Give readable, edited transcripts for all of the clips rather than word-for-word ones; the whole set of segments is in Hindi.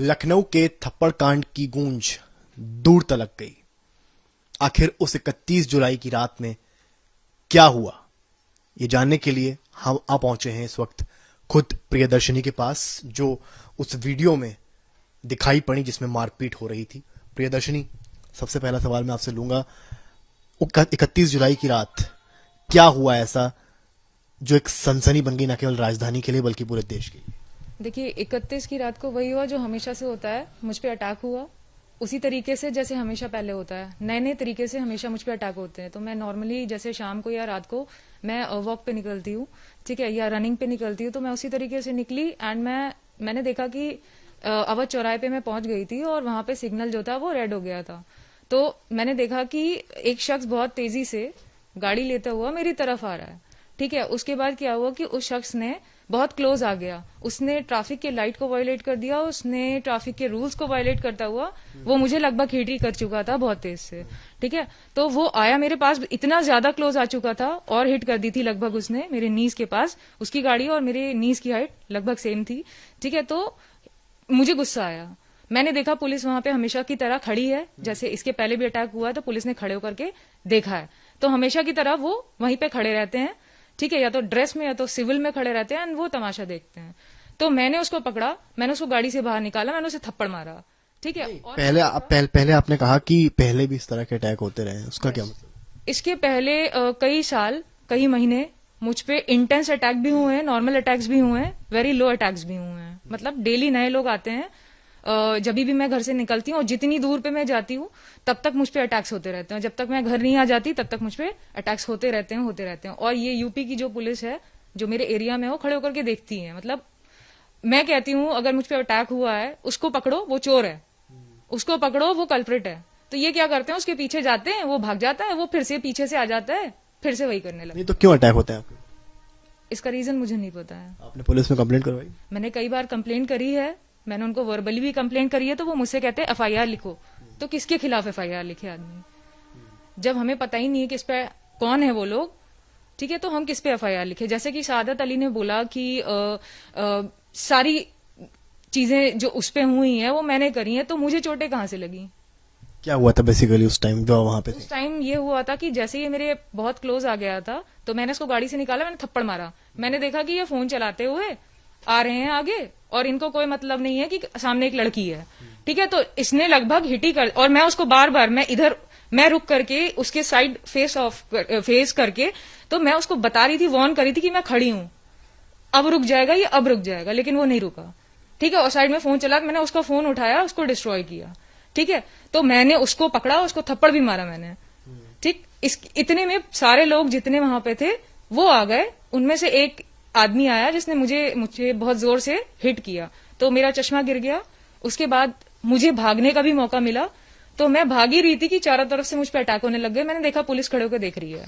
लखनऊ के थप्पड़ कांड की गूंज दूर तलक गई। आखिर उस 31 जुलाई की रात में क्या हुआ, ये जानने के लिए हम आ पहुंचे हैं इस वक्त खुद प्रियदर्शनी के पास, जो उस वीडियो में दिखाई पड़ी जिसमें मारपीट हो रही थी। प्रियदर्शनी, सबसे पहला सवाल मैं आपसे लूंगा, 31 जुलाई की रात क्या हुआ ऐसा जो एक सनसनी बन गई, न केवल राजधानी के लिए बल्कि पूरे देश के लिए? देखिए, 31 की रात को वही हुआ जो हमेशा से होता है। मुझ पे अटैक हुआ उसी तरीके से जैसे हमेशा पहले होता है। नए नए तरीके से हमेशा मुझ पे अटैक होते हैं। तो मैं नॉर्मली जैसे शाम को या रात को मैं वॉक पे निकलती हूँ, ठीक है, या रनिंग पे निकलती हूँ, तो मैं उसी तरीके से निकली एंड मैंने देखा कि अवध चौराहे पे मैं पहुंच गई थी और वहां पे सिग्नल जो था वो रेड हो गया था। तो मैंने देखा कि एक शख्स बहुत तेजी से गाड़ी लेता हुआ मेरी तरफ आ रहा है, ठीक है। उसके बाद क्या हुआ कि उस शख्स ने बहुत क्लोज आ गया, उसने ट्रैफिक के लाइट को वायलेट कर दिया, उसने ट्रैफिक के रूल्स को वायलेट करता हुआ वो मुझे लगभग हिट ही कर चुका था बहुत तेज से, ठीक है। तो वो आया मेरे पास, इतना ज्यादा क्लोज आ चुका था और हिट कर दी थी लगभग उसने मेरे नीज के पास। उसकी गाड़ी और मेरे नीज की हाइट लगभग सेम थी, ठीक है। तो मुझे गुस्सा आया। मैंने देखा पुलिस वहां पे हमेशा की तरह खड़ी है, जैसे इसके पहले भी अटैक हुआ तो पुलिस ने खड़े होकर के देखा है। तो हमेशा की तरह वो वहीं पे खड़े रहते हैं, ठीक है, या तो ड्रेस में या तो सिविल में खड़े रहते हैं, वो तमाशा देखते हैं। तो मैंने उसको पकड़ा, मैंने उसको गाड़ी से बाहर निकाला, मैंने उसे थप्पड़ मारा, ठीक है। पहले आपने कहा कि पहले भी इस तरह के अटैक होते रहे, उसका क्या मतलब? इसके पहले कई साल, कई महीने मुझ पे इंटेंस अटैक भी हुए हैं, नॉर्मल अटैक्स भी हुए हैं, वेरी लो अटैक्स भी हुए हैं। मतलब डेली नए लोग आते हैं। जब भी मैं घर से निकलती हूँ और जितनी दूर पे मैं जाती हूँ तब तक मुझ पे अटैक्स होते रहते हैं। जब तक मैं घर नहीं आ जाती तब तक मुझ पे अटैक्स होते रहते हैं। और ये यूपी की जो पुलिस है जो मेरे एरिया में, वो खड़े होकर के देखती है। मतलब मैं कहती हूँ अगर मुझ पे अटैक हुआ है उसको पकड़ो, वो चोर है, उसको पकड़ो, वो कल्प्रिट है। तो ये क्या करते हैं, उसके पीछे जाते हैं, वो भाग जाता है, वो फिर से पीछे से आ जाता है, फिर से वही करने लगता है। तो क्यों अटैक होता है आपको? इसका रीजन मुझे नहीं पता है। आपने पुलिस में कंप्लेंट करवाई? मैंने कई बार कंप्लेंट करी है, मैंने उनको वर्बली भी कंप्लेंट करी है। तो वो मुझसे कहते हैं एफआईआर लिखो। तो किसके खिलाफ एफआईआर लिखे आदमी, जब हमें पता ही नहीं है किस पे कौन है वो लोग, ठीक है। तो हम किस पे एफआईआर लिखे? जैसे कि सादत अली ने बोला कि सारी चीजें जो उस पे हुई हैं वो मैंने करी हैं, तो मुझे चोटें कहां से लगी? क्या हुआ था बेसिकली उस टाइम जो वहां पे थे? उस टाइम ये हुआ था कि जैसे ये मेरे बहुत क्लोज आ गया था तो मैंने इसको गाड़ी से निकाला, मैंने थप्पड़ मारा। मैंने देखा कि ये फोन चलाते हुए आ रहे हैं आगे और इनको कोई मतलब नहीं है कि सामने एक लड़की है, ठीक है। तो इसने लगभग हिट ही कर, और मैं उसको बार बार मैं रुक करके उसके साइड फेस करके, तो मैं उसको बता रही थी, वार्न करी थी कि मैं खड़ी हूं, अब रुक जाएगा ये, अब रुक जाएगा, लेकिन वो नहीं रुका, ठीक है। और साइड में फोन चला, मैंने उसका फोन उठाया, उसको डिस्ट्रॉय किया, ठीक है। तो मैंने उसको पकड़ा, उसको थप्पड़ भी मारा मैंने, ठीक। इतने में सारे लोग जितने वहां पे थे वो आ गए। उनमें से एक आदमी आया जिसने मुझे बहुत जोर से हिट किया, तो मेरा चश्मा गिर गया। उसके बाद मुझे भागने का भी मौका मिला, तो मैं भागी रही थी कि चारों तरफ से मुझ पर अटैक होने लग गए। मैंने देखा पुलिस खड़े होकर देख रही है,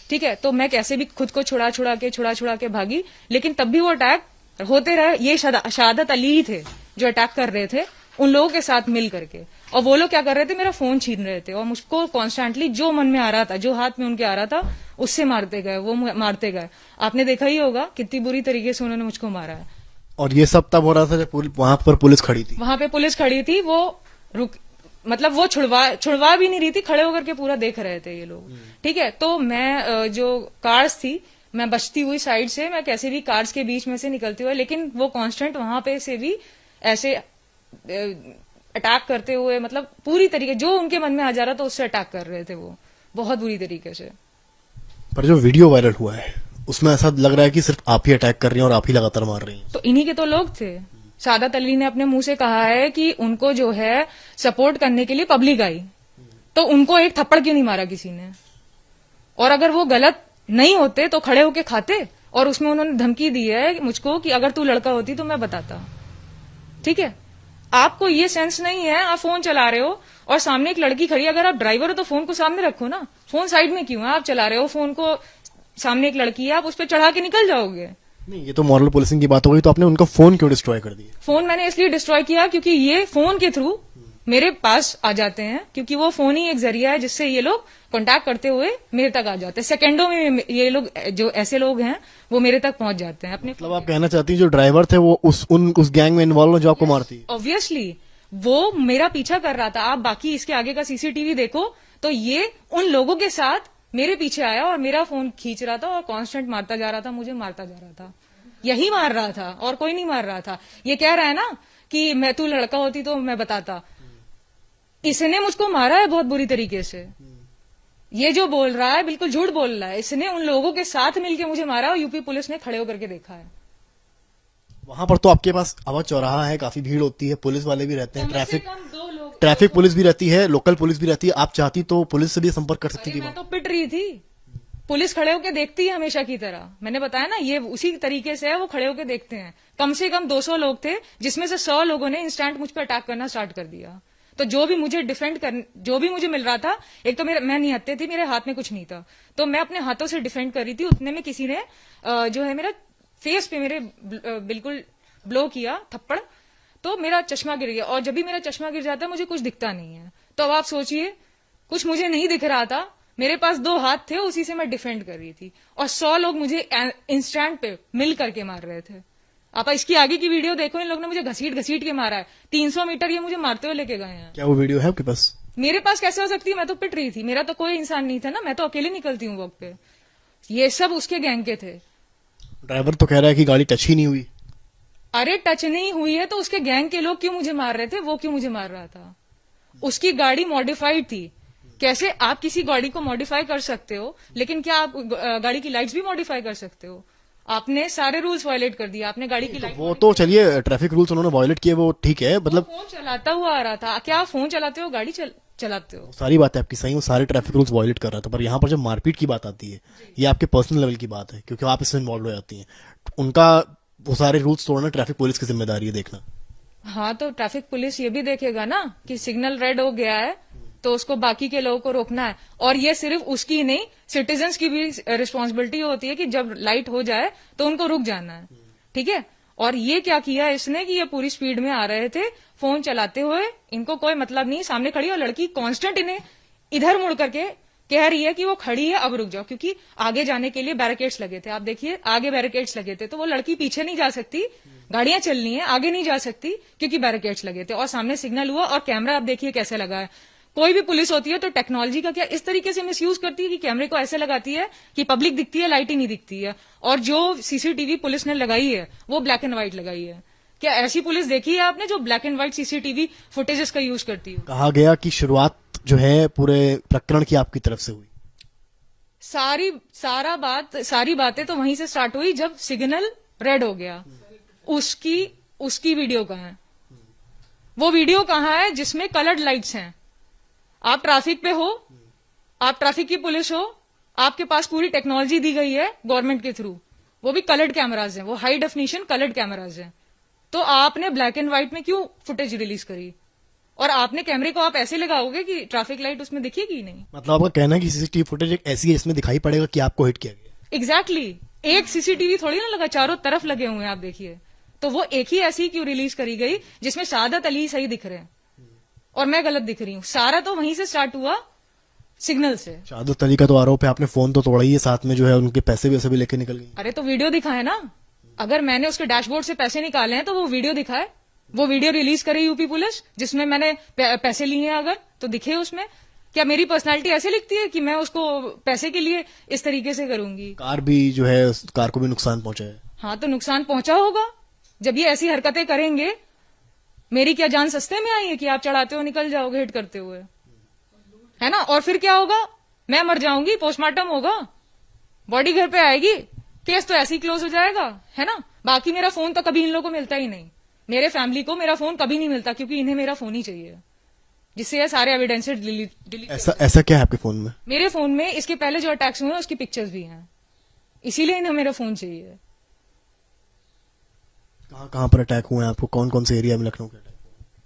ठीक है। तो मैं कैसे भी खुद को छुड़ा के भागी, लेकिन तब भी वो अटैक होते रहे। ये शहादत अली ही थे जो अटैक कर रहे थे उन लोगों के साथ मिल करके, और वो लोग क्या कर रहे थे, मेरा फोन छीन रहे थे और मुझको कॉन्स्टेंटली जो मन में आ रहा था, जो हाथ में उनके आ रहा था, उससे मारते गए। आपने देखा ही होगा कितनी बुरी तरीके से उन्होंने मुझको मारा है। और ये सब तब हो रहा था जब वहां पर पुलिस खड़ी थी? वहां पे पुलिस खड़ी थी, वो मतलब वो छुड़वा भी नहीं रही थी, खड़े होकर के पूरा देख रहे थे ये लोग, ठीक है। तो मैं जो कार्स थी, मैं बचती हुई साइड से, मैं कैसे भी कार्स के बीच में से निकलती हुई, लेकिन वो कांस्टेंट वहां पे से भी ऐसे अटैक करते हुए, मतलब पूरी तरीके जो उनके मन में आ जा रहा था उससे अटैक कर रहे थे, वो बहुत बुरी तरीके से। पर जो वीडियो वायरल हुआ है उसमें ऐसा लग रहा है कि सिर्फ आप ही अटैक कर रही हैं और आप ही लगातार मार रही हैं। तो इन्हीं के तो लोग थे। सादत अली ने अपने मुंह से कहा है कि उनको जो है सपोर्ट करने के लिए पब्लिक आई, तो उनको एक थप्पड़ क्यों नहीं मारा किसी ने? और अगर वो गलत नहीं होते तो खड़े होके खाते। और उसमें उन्होंने धमकी दी है मुझको कि अगर तू लड़का होती तो मैं बताता, ठीक है। आपको ये सेंस नहीं है, आप फोन चला रहे हो और सामने एक लड़की खड़ी, अगर आप ड्राइवर हो तो फोन को सामने रखो ना, फोन साइड में क्यों है? आप चला रहे हो फोन को, सामने एक लड़की है, आप उस पर चढ़ा के निकल जाओगे। नहीं, ये तो मॉरल पुलिसिंग की बात हो गई। तो आपने उनका फोन क्यों डिस्ट्रॉय कर दिया? फोन मैंने इसलिए डिस्ट्रॉय किया क्योंकि ये फोन के थ्रू मेरे पास आ जाते हैं, क्योंकि वो फोन ही एक जरिया है जिससे ये लोग कांटेक्ट करते हुए मेरे तक आ जाते हैं। सेकंडों में ये लोग, जो ऐसे लोग हैं, वो मेरे तक पहुंच जाते हैं अपने। मतलब आप कहना चाहती हैं जो ड्राइवर थे वो उस गैंग में इन्वॉल्व है जो आपको मारती है? ऑब्वियसली वो मेरा पीछा कर रहा था। आप बाकी इसके आगे का सीसीटीवी देखो तो ये उन लोगों के साथ मेरे पीछे आया और मेरा फोन खींच रहा था और कांस्टेंट मारता जा रहा था, मुझे मारता जा रहा था। यही मार रहा था और कोई नहीं मार रहा था। ये कह रहा है ना कि मैं, तू लड़का होती तो मैं बताता। इसने मुझको मारा है बहुत बुरी तरीके से। ये जो बोल रहा है बिल्कुल झूठ बोल रहा है। इसने उन लोगों के साथ मिलकर मुझे मारा और यूपी पुलिस ने खड़े होकर के देखा है। वहां पर तो आपके पास आवाज चौराहा है, काफी भीड़ होती है, पुलिस वाले भी रहते हैं, कम से कम 2 लोग, ट्रैफिक पुलिस भी रहती है, लोकल पुलिस भी रहती है। आप चाहती तो पुलिस से भी संपर्क कर सकती थी। मैं तो पिट रही थी। पुलिस खड़े होकर देखती है हमेशा की तरह। मैंने बताया ना, ये उसी तरीके से है, वो खड़े होकर देखते हैं। कम से कम 200 लोग थे, जिसमें से 100 लोगों ने इंस्टेंट मुझ पर अटैक करना स्टार्ट कर दिया। तो जो भी मुझे जो भी मुझे मिल रहा था, एक तो मैं निहत्थे थी, मेरे हाथ में कुछ नहीं था, तो मैं अपने हाथों से डिफेंड कर रही थी। उतने में किसी ने जो है मेरा फेस पे मेरे बिल्कुल ब्लो किया थप्पड़, तो मेरा चश्मा गिर गया। और जब भी मेरा चश्मा गिर जाता है मुझे कुछ दिखता नहीं है। तो अब आप सोचिए, कुछ मुझे नहीं दिख रहा था, मेरे पास 2 हाथ थे, उसी से मैं डिफेंड कर रही थी, और 100 लोग मुझे इंस्टेंट पे मिल करके मार रहे थे। आप इसकी आगे की वीडियो देखो, इन लोगों ने मुझे घसीट के मारा है। 300 मीटर ये मुझे मारते हुए लेके गए हैं। क्या वो वीडियो है आपके पास? मेरे पास कैसे हो सकती है? मैं तो पिट रही थी, मेरा तो कोई इंसान नहीं था ना, मैं तो अकेले निकलती हूँ वक्त पे। ये सब उसके गैंग के थे। ड्राइवर तो कह रहा है कि गाड़ी टच ही नहीं हुई। अरे टच नहीं हुई है तो उसके गैंग के लोग क्यों मुझे मार रहे थे? वो क्यों मुझे मार रहा था? उसकी गाड़ी मॉडिफाइड थी। कैसे आप किसी गाड़ी को मॉडिफाई कर सकते हो, लेकिन क्या आप गाड़ी की लाइट्स भी मॉडिफाई कर सकते हो? आपने सारे रूल्स वायलेट कर दिए। आपने गाड़ी की लाइट, वो तो चलिए ट्रैफिक रूल्स उन्होंने वायलेट किए, वो ठीक है, मतलब फोन चलाता हुआ आ रहा था। क्या आप फोन चलाते हो, गाड़ी चलाते हो? सारी बात है आपकी सही, वो सारे ट्रैफिक रूल्स वायलेट कर रहा था। पर यहाँ पर जब मारपीट की बात आती है, ये आपके पर्सनल लेवल की बात है, क्योंकि आप इसमें इन्वॉल्व हो जाती हैं। उनका वो सारे रूल्स तोड़ना ट्रैफिक पुलिस की जिम्मेदारी है देखना। हाँ, तो ट्रैफिक पुलिस ये भी देखेगा ना कि सिग्नल रेड हो गया है तो उसको बाकी के लोगों को रोकना है। और ये सिर्फ उसकी नहीं, सिटीजन्स की भी रिस्पॉन्सिबिलिटी होती है कि जब लाइट हो जाए तो उनको रुक जाना है। ठीक है? और ये क्या किया इसने कि ये पूरी स्पीड में आ रहे थे फोन चलाते हुए, इनको कोई मतलब नहीं। सामने खड़ी और लड़की कांस्टेंट इन्हें इधर मुड़ करके कह रही है कि वो खड़ी है, अब रुक जाओ, क्योंकि आगे जाने के लिए बैरिकेड्स लगे थे। आप देखिए, आगे बैरिकेड्स लगे थे, तो वो लड़की पीछे नहीं जा सकती, गाड़ियां चलनी है, आगे नहीं जा सकती क्योंकि बैरिकेड्स लगे थे। और सामने सिग्नल हुआ और कैमरा आप देखिए कैसे लगा है। कोई भी पुलिस होती है तो टेक्नोलॉजी का क्या इस तरीके से मिसयूज करती है कि कैमरे को ऐसे लगाती है कि पब्लिक दिखती है, लाइट ही नहीं दिखती है। और जो सीसीटीवी पुलिस ने लगाई है वो ब्लैक एंड व्हाइट लगाई है। क्या ऐसी पुलिस देखी है आपने जो black and white CCTV footages का यूज करती हो? कहा गया कि शुरुआत जो है पूरे प्रकरण की आपकी तरफ से हुई। सारी बातें तो वहीं से स्टार्ट हुई जब सिग्नल रेड हो गया। उसकी वीडियो कहाँ है? वो वीडियो कहाँ है जिसमें कलर्ड लाइट्स हैं? आप ट्रैफिक पे हो, आप ट्रैफिक की पुलिस हो, आपके पास पूरी टेक्नोलॉजी दी गई है गवर्नमेंट के थ्रू, वो भी कलर्ड कैमराज हैं, वो हाई डेफिनेशन कलर्ड कैमराज हैं। तो आपने ब्लैक एंड व्हाइट में क्यों फुटेज रिलीज करी? और आपने कैमरे को आप ऐसे लगाओगे कि ट्रैफिक लाइट उसमें दिखेगी नहीं? मतलब आपका कहना है कि सीसीटीवी फुटेज एक ऐसी है इसमें दिखाई पड़ेगा कि आपको हिट किया गया। एग्जैक्टली एक सीसीटीवी थोड़ी ना लगा, चारों तरफ लगे हुए हैं, आप देखिए। तो वो एक ही ऐसी क्यों रिलीज करी गई जिसमें सादत अली सही दिख रहे हैं और मैं गलत दिख रही हूँ? सारा तो वहीं से स्टार्ट हुआ, सिग्नल से। शहादत अली का तो आरोप है आपने फोन तो तोड़ा ही है, साथ में जो है उनके पैसे वैसे भी लेके निकल गए। अरे तो वीडियो दिखाए ना, अगर मैंने उसके डैशबोर्ड से पैसे निकाले हैं तो वो वीडियो दिखाए, वो वीडियो रिलीज करे यूपी पुलिस जिसमें मैंने पैसे लिए हैं, अगर तो दिखे उसमें। क्या मेरी पर्सनालिटी ऐसे लिखती है कि मैं उसको पैसे के लिए इस तरीके से करूंगी? कार भी जो है, कार को भी नुकसान पहुंचा है। हाँ, तो नुकसान पहुंचा होगा जब ये ऐसी हरकतें करेंगे। मेरी क्या जान सस्ते में आई है कि आप चढ़ाते हो निकल जाओगे हिट करते हुए, है ना? और फिर क्या होगा? मैं मर जाऊंगी, पोस्टमार्टम होगा, बॉडी घर पे आएगी, केस तो ऐसे ही क्लोज हो जाएगा, है ना? बाकी मेरा फोन तो कभी इन लोगों को मिलता ही नहीं, मेरे फैमिली को मेरा फोन कभी नहीं मिलता, क्योंकि इन्हें मेरा फोन ही चाहिए जिससे ये सारे एविडेंसेस डिलीट। ऐसा क्या है आपके फोन में? मेरे फोन में इसके पहले जो अटैक्स हुए हैं उसकी पिक्चर्स भी हैं, इसीलिए इन्हें मेरा फोन चाहिए। कहाँ पर अटैक हुए हैं आपको? कौन कौन से एरिया में लखनऊ के अटैक?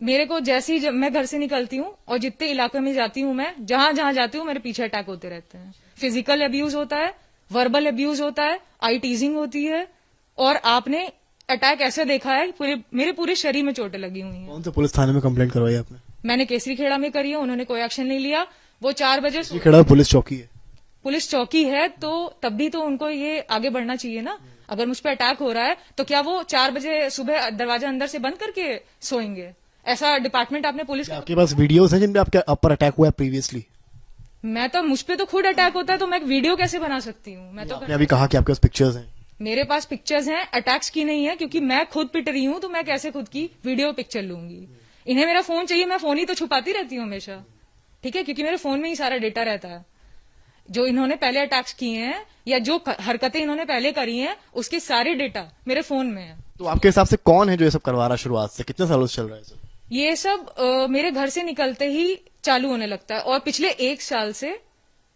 मेरे को जैसे ही जब मैं घर से निकलती हूँ और जितने इलाके में जाती हूँ, मैं जहां जहां जाती हूँ मेरे पीछे अटैक होते रहते हैं। फिजिकल अब्यूज होता है, वर्बल अब्यूज होता है, आई टीजिंग होती है। और आपने अटैक ऐसे देखा है मेरे पूरे शरीर में चोटें लगी हुई हैं। कौन से पुलिस थाने में कंप्लेंट करवाई आपने? मैंने केसरी खेड़ा में करी है, उन्होंने कोई एक्शन नहीं लिया। वो 4 बजे ये खेड़ा पुलिस चौकी है। पुलिस चौकी है तो तब भी तो उनको ये आगे बढ़ना चाहिए ना। अगर मुझ पर अटैक हो रहा है तो क्या वो 4 बजे सुबह दरवाजा अंदर से बंद करके सोएंगे? ऐसा डिपार्टमेंट आपने पुलिस का? आपके पास वीडियोस हैं जिन पे आपके ऊपर अटैक हुआ है प्रीवियसली? मैं तो मुझ पे तो खुद अटैक होता है तो मैं वीडियो कैसे बना सकती हूँ? मैं तो आपने अभी कहा कि आपके पास पिक्चर्स हैं। मेरे पास पिक्चर्स हैं, अटैक्स की नहीं है, क्योंकि मैं खुद पिट रही हूँ तो मैं कैसे खुद की वीडियो पिक्चर लूंगी? इन्हें मेरा फोन चाहिए, मैं फोन ही तो छुपाती रहती हूँ हमेशा, ठीक है, क्योंकि मेरे फोन में ही सारा डेटा रहता है। जो इन्होंने पहले अटैक्स किए हैं या जो हरकतें इन्होंने पहले करी हैं उसके सारे डेटा मेरे फोन में है। तो आपके हिसाब से कौन है जो ये सब करवा रहा है शुरुआत से? कितने सालों से चल रहा है सर? ये सब मेरे घर से निकलते ही चालू होने लगता है और पिछले 1 साल से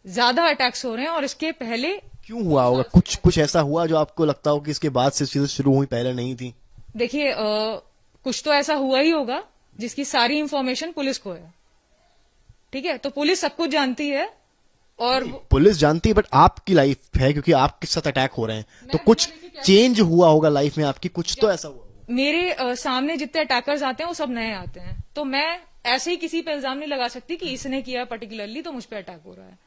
ज्यादा अटैक्स हो रहे हैं। और इसके पहले क्यों हुआ होगा? कुछ ऐसा हुआ जो आपको लगता हो कि इसके बाद से चीजें शुरू हुई, पहले नहीं थी? देखिए, कुछ तो ऐसा हुआ ही होगा जिसकी सारी इंफॉर्मेशन पुलिस को है, ठीक है, तो पुलिस सब कुछ जानती है। और पुलिस जानती है, बट आपकी लाइफ है, क्योंकि आपके साथ अटैक हो रहे हैं तो कुछ चेंज हुआ होगा लाइफ में आपकी, कुछ तो ऐसा हुआ होगा। मेरे सामने जितने अटैकर्स आते हैं वो सब नए आते हैं, तो मैं ऐसे ही किसी पे इल्जाम नहीं लगा सकती कि इसने किया पर्टिकुलरली तो मुझ पे अटैक हो रहा है,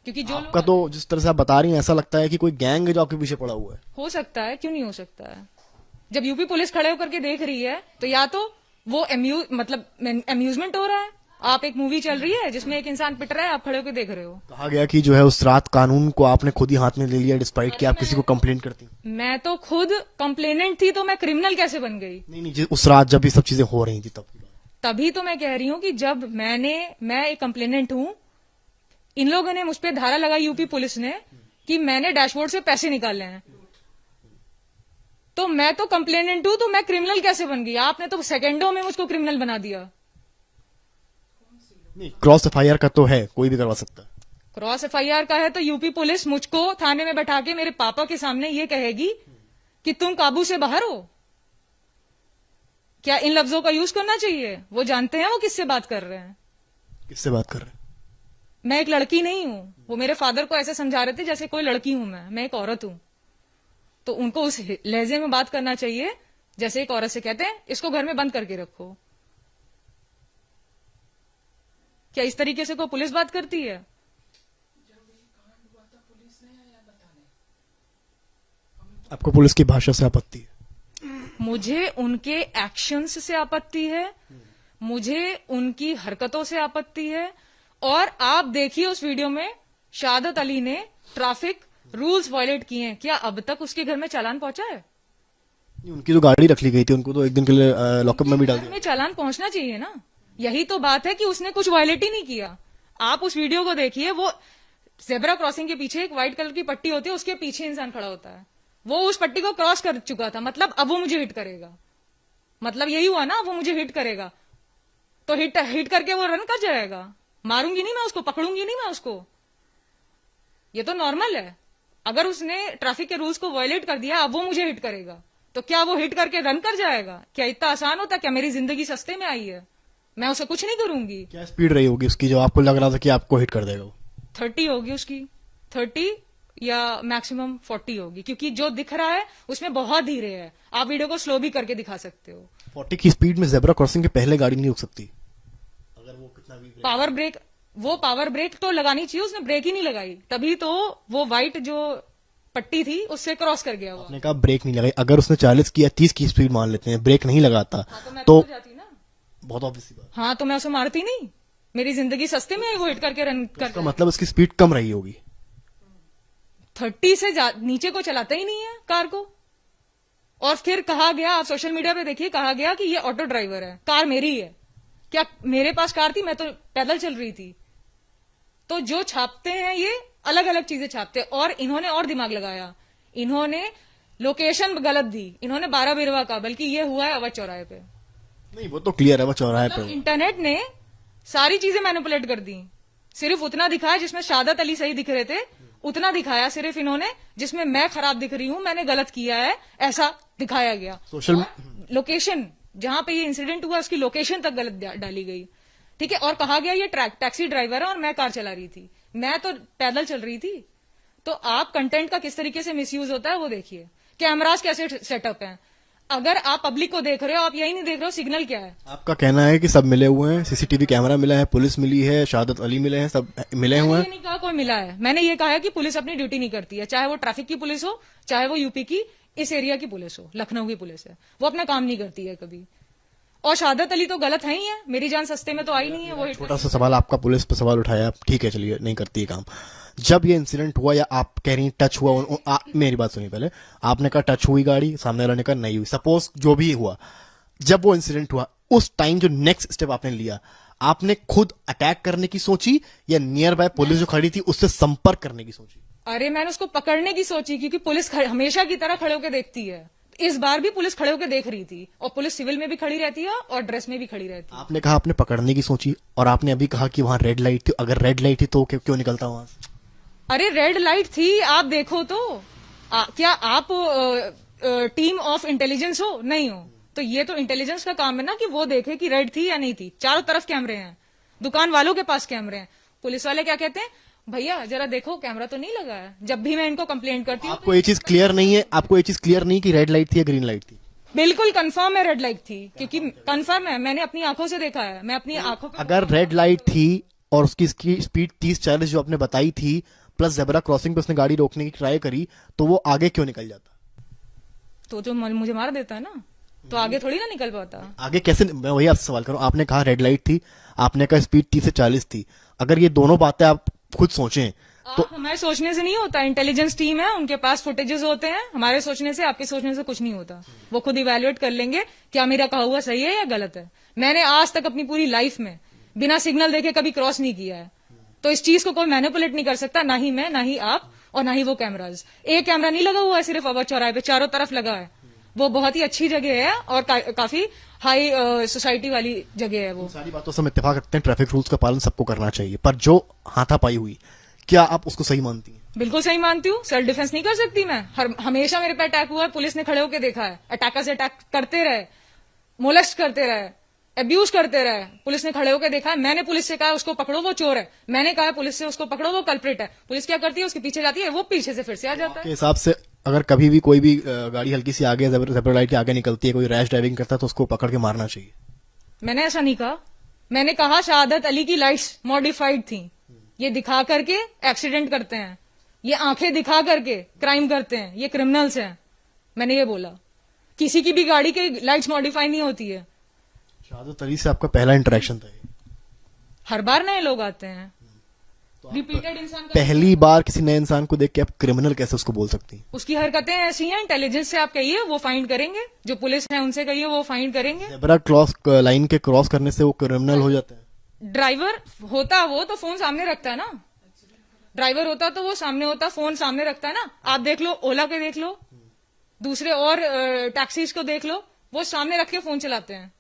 क्योंकि जो आपका तो जिस तरह से आप बता रही हैं ऐसा लगता है कि कोई गैंग है जो आपके पीछे पड़ा हुआ है। हो सकता है, क्यों नहीं हो सकता है? जब यूपी पुलिस खड़े होकर के देख रही है तो या तो वो अम्यूजमेंट हो रहा है, आप एक मूवी चल रही है जिसमें एक इंसान पिट रहा है, आप खड़े होकर देख रहे हो। कहा गया कि जो है उस रात कानून को आपने खुद ही हाथ में ले लिया, डिस्पाइट कि आप किसी को कंप्लेंट करती। मैं तो खुद कंप्लेनेंट थी तो मैं क्रिमिनल कैसे बन गई? नहीं, उस रात जब ये सब चीजें हो रही थी तब की बात। तभी तो मैं कह रही हूँ कि जब मैं एक कंप्लेनेंट हूँ, इन लोगों ने मुझ पे धारा लगाई यूपी पुलिस ने कि मैंने डैशबोर्ड से पैसे निकाले हैं, तो मैं तो कंप्लेनेंट हूं तो मैं क्रिमिनल कैसे बन गई? आपने तो सेकंडों में मुझको क्रिमिनल बना दिया। नहीं, क्रॉस एफआईआर का तो है, कोई भी करवा सकता है। क्रॉस एफआईआर का है तो यूपी पुलिस मुझको थाने में बैठा के मेरे पापा के सामने ये कहेगी कि तुम काबू से बाहर हो? क्या इन लफ्जों का यूज करना चाहिए? वो जानते हैं वो किससे बात कर रहे हैं। किससे बात कर रहे हैं? मैं एक लड़की नहीं हूं। वो मेरे फादर को ऐसे समझा रहे थे जैसे कोई लड़की हूं, मैं एक औरत हूं। तो उनको उस लहजे में बात करना चाहिए जैसे एक औरत से कहते हैं इसको घर में बंद करके रखो। क्या इस तरीके से कोई पुलिस बात करती है? आपको पुलिस की भाषा से आपत्ति है? मुझे उनके एक्शंस से आपत्ति है, मुझे उनकी हरकतों से आपत्ति है। और आप देखिए उस वीडियो में शहादत अली ने ट्रैफिक रूल्स वायलेट किए हैं, क्या अब तक उसके घर में चालान पहुंचा है? उनकी तो गाड़ी रख ली गई थी, उनको तो एक दिन के लिए लॉकअप में भी डाल दिया। में चालान पहुंचना चाहिए ना। यही तो बात है कि उसने कुछ वायलेट ही नहीं किया। आप उस वीडियो को देखिए, वो जेब्रा क्रॉसिंग के पीछे एक व्हाइट कलर की पट्टी होती है, उसके पीछे इंसान खड़ा होता है। वो उस पट्टी को क्रॉस कर चुका था, मतलब अब वो मुझे हिट करेगा। मतलब यही हुआ ना, वो मुझे हिट करेगा तो हिट करके वो रन कर जाएगा। मारूंगी नहीं मैं उसको, पकड़ूंगी नहीं मैं उसको, ये तो नॉर्मल है। अगर उसने ट्रैफिक के रूल्स को वायलेट कर दिया, अब वो मुझे हिट करेगा तो क्या वो हिट करके रन कर जाएगा? क्या इतना आसान होता? क्या मेरी जिंदगी सस्ते में आई है? मैं उसे कुछ नहीं करूंगी। क्या स्पीड रही होगी उसकी जो आपको लग रहा था कि आपको हिट कर देगा? वो 30 होगी उसकी, 30 या मैक्सिमम 40 होगी, क्योंकि जो दिख रहा है उसमें बहुत धीरे है। आप वीडियो को स्लो भी करके दिखा सकते हो। 40 की स्पीड में जेब्रा क्रॉसिंग के पहले गाड़ी नहीं रुक सकती अगर वो कितना भी पावर ब्रेक तो लगानी चाहिए, उसने ब्रेक ही नहीं लगाई, तभी तो वो व्हाइट जो पट्टी थी उससे क्रॉस कर गया। आपने कहा ब्रेक नहीं लगाई, अगर उसने 40 की या 30 की स्पीड मान लेते हैं, ब्रेक नहीं लगाता तो जाती ना, बहुत ऑब्वियस बात। हाँ, तो मैं उसे मारती नहीं। मेरी जिंदगी सस्ते में वो हिट करके रन कर, मतलब उसकी स्पीड कम रही होगी। 30 से नीचे को चलाता ही नहीं है कार को। और फिर कहा गया, आप सोशल मीडिया पे देखिए, कहा गया कि ये ऑटो ड्राइवर है, कार मेरी है। क्या मेरे पास कार थी? मैं तो पैदल चल रही थी। तो जो छापते हैं ये अलग अलग चीजें छापते हैं। और इन्होंने और दिमाग लगाया, इन्होंने लोकेशन गलत दी, इन्होंने 12 बिरवा का, बल्कि ये हुआ है अवध चौराहे पे। नहीं, वो तो क्लियर है, वो चौराहे पे। इंटरनेट ने सारी चीजें मैनिपुलेट कर दी। सिर्फ उतना दिखाया जिसमें शहादत अली सही दिख रहे थे, उतना दिखाया सिर्फ इन्होंने। जिसमें मैं खराब दिख रही हूं, मैंने गलत किया है, ऐसा दिखाया गया। सोशल लोकेशन जहां पे ये इंसिडेंट हुआ उसकी लोकेशन तक गलत डाली गई, ठीक है। और कहा गया ये टैक्सी ड्राइवर है और मैं कार चला रही थी, मैं तो पैदल चल रही थी। तो आप कंटेंट का किस तरीके से मिसयूज होता है वो देखिए। कैमरास कैसे सेटअप हैं। अगर आप पब्लिक को देख रहे हो, आप यही नहीं देख रहे हो, सिग्नल क्या है? आपका कहना है कि सब मिले हुए हैं, सीसीटीवी कैमरा मिला है, पुलिस मिली है, शहादत अली मिले हैं, सब मिले हुए मैंने ये हैं। नहीं कहा कोई मिला है, मैंने ये कहा है कि पुलिस अपनी ड्यूटी नहीं करती है, चाहे वो ट्रैफिक की पुलिस हो, चाहे वो यूपी की इस एरिया की पुलिस हो, लखनऊ की पुलिस है, वो अपना काम नहीं करती है कभी। और शहादत अली तो गलत है ही है, मेरी जान सस्ते में तो आई नहीं है वो। छोटा सा सवाल, आपका पुलिस पर सवाल उठाया, ठीक है चलिए नहीं करती है काम। जब ये इंसिडेंट हुआ या आप कह रही हैं टच हुआ, मेरी बात सुनिए पहले, आपने कहा टच हुई गाड़ी, सामने वाले ने कहा नहीं हुई, सपोज जो भी हुआ, जब वो इंसिडेंट हुआ उस टाइम जो नेक्स्ट स्टेप आपने लिया, आपने खुद अटैक करने की सोची या नियर बाय पुलिस जो खड़ी थी उससे संपर्क करने की सोची? अरे मैंने उसको पकड़ने की सोची, क्योंकि पुलिस हमेशा की तरह खड़े होकर देखती है, इस बार भी पुलिस खड़े होकर देख रही थी, और पुलिस सिविल में भी खड़ी रहती है और ड्रेस में भी खड़ी रहती है। आपने कहा आपने पकड़ने की सोची, और आपने अभी कहा कि वहां रेड लाइट थी, अगर रेड लाइट थी तो क्यों निकलता वहां से? अरे रेड लाइट थी, आप देखो तो क्या आप टीम ऑफ इंटेलिजेंस हो? नहीं हो, तो ये तो इंटेलिजेंस का काम है ना कि वो देखे कि रेड थी या नहीं थी। चारों तरफ कैमरे हैं, दुकान वालों के पास कैमरे हैं, पुलिस वाले क्या कहते हैं, भैया जरा देखो कैमरा तो नहीं लगा है। जब भी मैं इनको कंप्लेंट करती हूँ आपको ये चीज क्लियर नहीं है, आपको ये चीज क्लियर नहीं कि रेड लाइट थी या ग्रीन लाइट थी? बिल्कुल कंफर्म है रेड लाइट थी, क्योंकि कंफर्म है, मैंने अपनी आंखों से देखा है, मैं अपनी आंखों पे। अगर रेड लाइट थी और उसकी स्पीड 30-40 जो आपने बताई थी, प्लस जेब्रा क्रॉसिंग पे उसने गाड़ी रोकने की ट्राई करी, तो वो आगे क्यों निकल जाता? तो जो मुझे मार देता है ना, तो आगे थोड़ी ना निकल पाता। आगे कैसे? मैं वही आपसे सवाल करूं, आपने कहा रेड लाइट थी, आपने कहा स्पीड 30 से 40 थी, अगर ये दोनों बातें आप खुद सोचें तो हमारे सोचने से नहीं होता, इंटेलिजेंस टीम है, उनके पास फुटेजेस होते हैं, हमारे सोचने से, आपके सोचने से कुछ नहीं होता। वो खुद इवेल्युएट कर लेंगे क्या मेरा कहा हुआ सही है या गलत है। मैंने आज तक अपनी पूरी लाइफ में बिना सिग्नल देखे कभी क्रॉस नहीं किया है, तो इस चीज को कोई मैनिपुलेट नहीं कर सकता, ना ही मैं, ना ही आप, और ना ही वो कैमराज। एक कैमरा नहीं लगा हुआ है सिर्फ अवध चौराहे पे, चारों तरफ लगा है। वो बहुत ही अच्छी जगह है और काफी हाई सोसाइटी वाली जगह है वो। सारी बातों से हम इत्तेफाक रखते हैं, ट्रैफिक रूल्स का पालन सबको करना चाहिए, पर जो हाथापाई हुई, क्या आप उसको सही मानती हैं? बिल्कुल सही मानती हूँ, सेल्फ डिफेंस नहीं कर सकती मैं। हमेशा मेरे पे अटैक हुआ है, पुलिस ने खड़े होकर देखा है, अटैकर्स अटैक करते रहे, मोलेस्ट करते रहे, अब्यूज करते रहे, पुलिस ने खड़े होकर देखा है। मैंने पुलिस से कहा उसको पकड़ो वो चोर है, मैंने कहा पुलिस से उसको पकड़ो वो कल्प्रिट है। पुलिस क्या करती है, उसके पीछे जाती है, वो पीछे से फिर से आ जाता के है। हिसाब से अगर कभी भी कोई भी गाड़ी हल्की सी आगे जेब्रा लाइट के आगे निकलती है, कोई रैश ड्राइविंग करता है, तो उसको पकड़ के मारना चाहिए? मैंने ऐसा नहीं कहा, मैंने कहा शहादत अली की लाइट्स मॉडिफाइड थी, ये दिखा करके एक्सीडेंट करते हैं, ये आंखें दिखा करके क्राइम करते हैं, ये क्रिमिनल्स हैं। मैंने ये बोला, किसी की भी गाड़ी की लाइट्स मॉडिफाई नहीं होती है। शहादत अली से आपका पहला इंटरेक्शन था ये? हर बार नए लोग आते हैं, रिपीटेड इंसान का पहली बार किसी नए इंसान को देख के आप क्रिमिनल कैसे उसको बोल सकती हैं? उसकी हरकतें ऐसी हैं, इंटेलिजेंस से आप कहिए वो फाइंड करेंगे, जो पुलिस है उनसे कहिए वो फाइंड करेंगे। जेब्रा क्रॉस लाइन के क्रॉस करने से वो क्रिमिनल हो जाता है? ड्राइवर होता वो तो फोन सामने रखता है ना, ड्राइवर होता तो वो सामने होता, फोन सामने रखता है ना। आप देख लो, ओला के देख लो, दूसरे और टैक्सीज को देख लो, वो सामने रख के फोन चलाते हैं।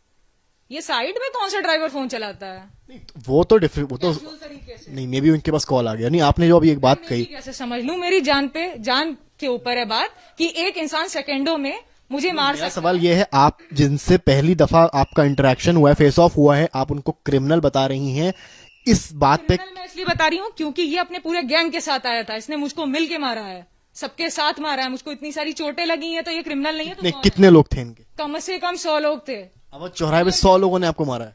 ये साइड में कौन सा ड्राइवर फोन चलाता है? नहीं, वो तो डिफरेंट, वो तो Casual तरीके से। नहीं, मे बी उनके पास कॉल आ गया। नहीं, आपने जो अभी एक बात मैं कही, भी कैसे समझ लूं, मेरी जान पे, जान के ऊपर है बात कि एक इंसान सेकंडों में मुझे मार मेरा सकता सवाल ये है, आप जिनसे पहली दफा आपका इंटरेक्शन हुआ है, फेस ऑफ हुआ है, आप उनको क्रिमिनल बता रही हैं, इस बात पे? क्रिमिनल मैं इसलिए बता रही हूँ क्योंकि ये अपने पूरे गैंग के साथ आया था, इसने मुझको मिल के मारा है, सबके साथ मारा है, मुझको इतनी सारी चोटें लगी हैं, तो ये क्रिमिनल नहीं है तो नहीं, कौन है? कितने लोग थे इनके? कम से कम 100 लोग थे। अब चौराहे पे 100 लोगों ने आपको मारा है?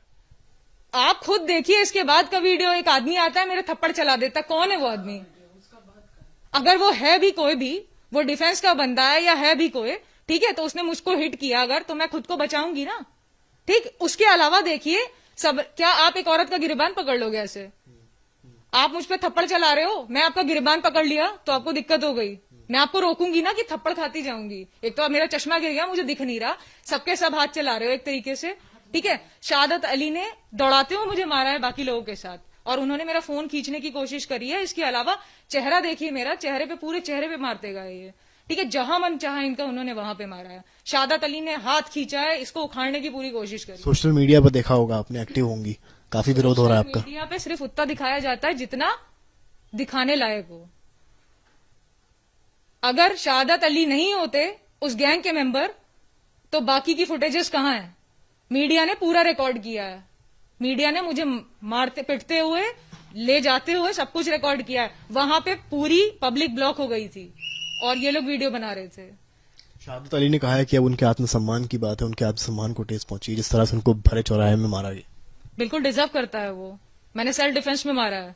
आप खुद देखिए इसके बाद का वीडियो, एक आदमी आता है मेरे थप्पड़ चला देता है। कौन है वो आदमी? अगर वो है भी कोई भी, वो डिफेंस का बंदा है या है भी कोई, ठीक है, तो उसने मुझको हिट किया अगर, तो मैं खुद को बचाऊंगी ना। ठीक, उसके अलावा देखिए सब, क्या आप एक औरत का गिरबान पकड़ लोगे ऐसे? आप मुझ पे थप्पड़ चला रहे हो, मैं आपका गिरबान पकड़ लिया तो आपको दिक्कत हो गई, मैं आपको रोकूंगी ना कि थप्पड़ खाती जाऊंगी। एक तो अब मेरा चश्मा गिर गया, मुझे दिख नहीं रहा, सबके सब हाथ चला रहे हो एक तरीके से, ठीक है। शहादत अली ने दौड़ाते हुए मुझे मारा है बाकी लोगों के साथ, और उन्होंने मेरा फोन खींचने की कोशिश करी है। इसके अलावा चेहरा देखिए मेरा, चेहरे पे, पूरे चेहरे पे मारते गए ये, ठीक है, जहां मन चाहा इनका उन्होंने वहां पे मारा है। शहादत अली ने हाथ खींचा है, इसको उखाड़ने की पूरी कोशिश करी। सोशल मीडिया पर देखा होगा आपने, एक्टिव होंगी, काफी विरोध हो रहा है आपका। मीडिया पे सिर्फ उतना दिखाया जाता है जितना दिखाने लायक हो। अगर शहादत अली नहीं होते उस गैंग के मेंबर, तो बाकी की फुटेजेस कहां है? मीडिया ने पूरा रिकॉर्ड किया है, मीडिया ने मुझे मारते पिटते हुए, ले जाते हुए सब कुछ रिकॉर्ड किया है। वहां पे पूरी पब्लिक ब्लॉक हो गई थी और ये लोग वीडियो बना रहे थे। शहादत अली ने कहा है कि अब उनके आत्मसम्मान की बात है, उनके आत्मसम्मान को ठेस पहुंची जिस तरह से उनको भरे चौराहे में मारा गया। बिल्कुल डिजर्व करता है वो। मैंने सेल्फ डिफेंस में मारा है।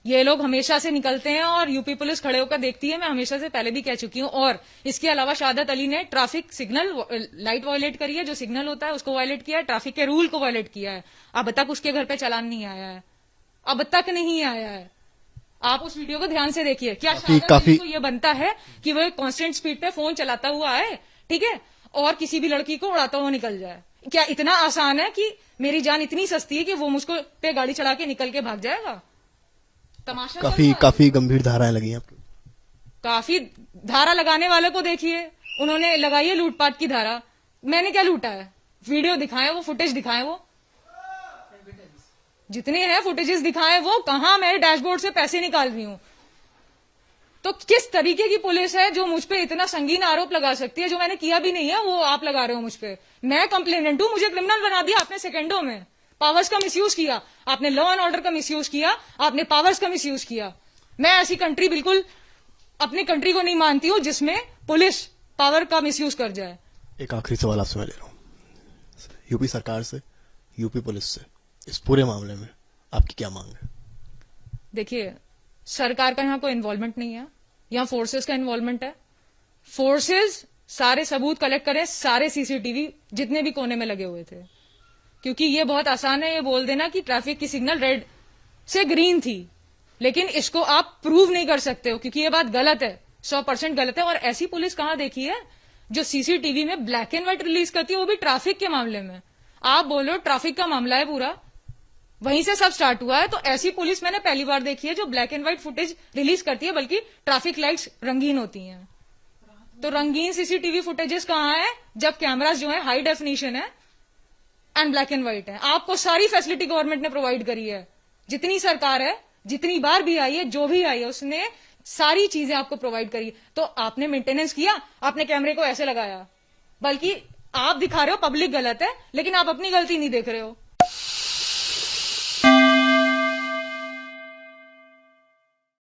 ये लोग हमेशा से निकलते हैं और यूपी पुलिस खड़े होकर देखती है। मैं हमेशा से पहले भी कह चुकी हूं। और इसके अलावा शहादत अली ने ट्रैफिक सिग्नल लाइट वायलेट करी है, जो सिग्नल होता है उसको वायलेट किया है, ट्रैफिक के रूल को वायलेट किया है। अब तक उसके घर पे चालान नहीं आया है, अब तक नहीं आया है। आप उस वीडियो को ध्यान से देखिए। क्या शहादत अली को ये बनता है कि वो कांस्टेंट स्पीड पे फोन चलाता हुआ आए, ठीक है, और किसी भी लड़की को उड़ाता हुआ निकल जाए? क्या इतना आसान है कि मेरी जान इतनी सस्ती है कि वो मुझको पे गाड़ी चढ़ा के निकल के भाग जाएगा? तमाशा चल रहा है। काफी गंभीर धाराएं लगी हैं आपको। काफी धारा लगाने वाले को देखिए, उन्होंने लगाई है लूटपाट की धारा। मैंने क्या लूटा है? वीडियो दिखाएं, वो फुटेज दिखाएं, वो जितने हैं फुटेजेस दिखाएं, वो कहां मैं डैशबोर्ड से पैसे निकाल रही हूं। तो किस तरीके की पुलिस है जो मुझ पे इतना संगीन आरोप लगा सकती है? जो मैंने किया भी नहीं है वो आप लगा रहे हो मुझ पे। मैं कंप्लेनेंट हूं, मुझे क्रिमिनल बना दिया आपने सेकंडों में। पावर्स का मिसयूज किया आपने, लॉ एंड ऑर्डर का मिसयूज किया आपने, पावर्स का मिसयूज किया। मैं ऐसी कंट्री बिल्कुल अपनी कंट्री को नहीं मानती हूं जिसमें पुलिस पावर का मिसयूज कर जाए। एक आखिरी सवाल आपसे मैं ले रहा हूं। यूपी सरकार से, यूपी पुलिस से इस पूरे मामले में आपकी क्या मांग है? देखिए, सरकार का यहाँ कोई इन्वॉल्वमेंट नहीं है, यहाँ फोर्सेस का इन्वॉल्वमेंट है। फोर्सेस सारे सबूत कलेक्ट करें, सारे सीसीटीवी जितने भी कोने में लगे हुए थे। क्योंकि ये बहुत आसान है ये बोल देना कि ट्रैफिक की सिग्नल रेड से ग्रीन थी, लेकिन इसको आप प्रूव नहीं कर सकते हो, क्योंकि ये बात गलत है, 100% गलत है। और ऐसी पुलिस कहां देखी है जो सीसीटीवी में ब्लैक एंड व्हाइट रिलीज करती है, वो भी ट्रैफिक के मामले में। आप बोल रहे हो ट्रैफिक का मामला है पूरा, वहीं से सब स्टार्ट हुआ है। तो ऐसी पुलिस मैंने पहली बार देखी है जो black and white footage release करती है, बल्कि ट्रैफिक लाइट्स रंगीन होती हैं। तो रंगीन सीसीटीवी फुटेजेस कहां है जब कैमरास जो है हाई डेफिनेशन है एंड ब्लैक एंड व्हाइट है? आपको सारी फैसिलिटी गवर्नमेंट ने प्रोवाइड करी है, जितनी सरकार है, जितनी बार भी आई है, जो भी आई है, उसने सारी चीजें आपको प्रोवाइड करी। तो आपने मेंटेनेंस किया, आपने कैमरे को ऐसे लगाया, बल्कि आप दिखा रहे हो पब्लिक गलत है, लेकिन आप अपनी गलती नहीं देख रहे हो।